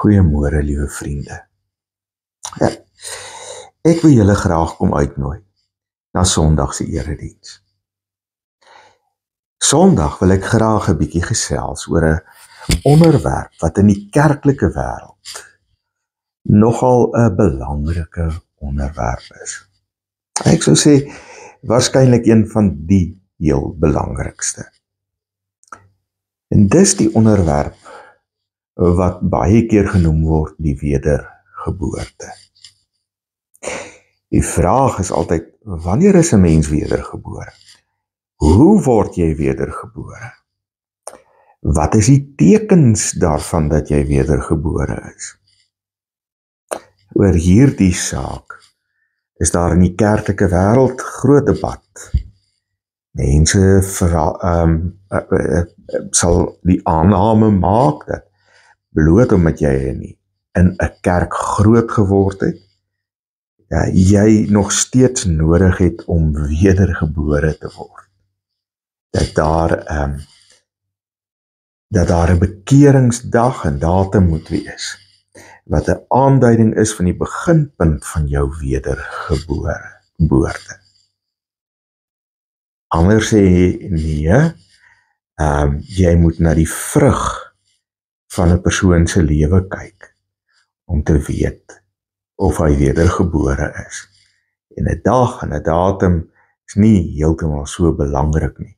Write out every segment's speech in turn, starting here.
Goeiemôre, liewe vriende. Ja, ek wil julle graag kom uitnooi na Sondag se erediens. Sondag wil ek graag 'n bietjie gesels oor 'n onderwerp wat in die kerklike wêreld nogal 'n belangrike onderwerp is. Ek sou sê waarskynlik een van die heel belangrikste. En dis die onderwerp wat baie keer genoem word die wedergeboorte. Die vraag is altyd, wanneer is 'n mens wedergebore? Hoe word jy wedergebore? Wat is die tekens daarvan dat jy wedergebore is? Oor hierdie saak is daar in die kerklike wêreld groot debat. Mense sal die aanname maak dat bloot omdat jy in 'n kerk groot geword het, ja, jy nog steeds nodig het om wedergebore te word. Dat daar 'n bekeringsdag en datum moet wees, wat 'n aanduiding is van die beginpunt van jou wedergeboorte. Ander sê nee, jy moet na die vrug van 'n persoon se lewe kyk, om te weet of hy wedergebore is. En 'n dag en 'n datum is nie heeltemal so belangrik nie,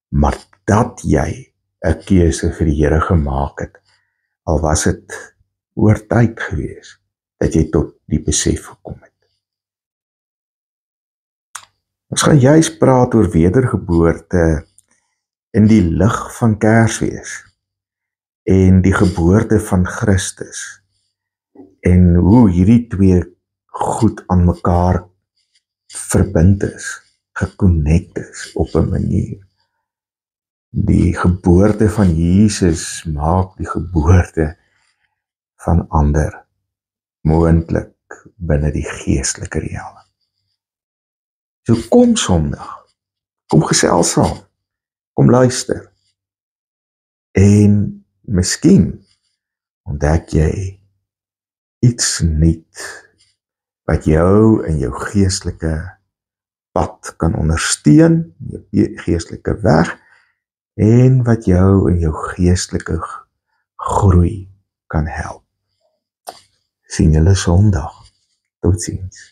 maar dat jy 'n keuse vir die Here gemaak het, al was dit oor tyd gewees, dat jy tot die besef gekom het. Ons gaan juis praat oor wedergeboorte in die lig van Kersfees en die geboorte van Christus, en hoe hierdie twee goed aan mekaar verbind is, gekonnekt is op 'n manier. Die geboorte van Jesus maak die geboorte van ander moontlik binne die geestelike realm. So kom Sondag, kom gesels saam, kom luister, en miskien ontdek jy iets nuut wat jou in jou geestelike pad kan ondersteun, jou geestelike weg, en wat jou in jou geestelike groei kan help. Sien julle Sondag. Totsiens.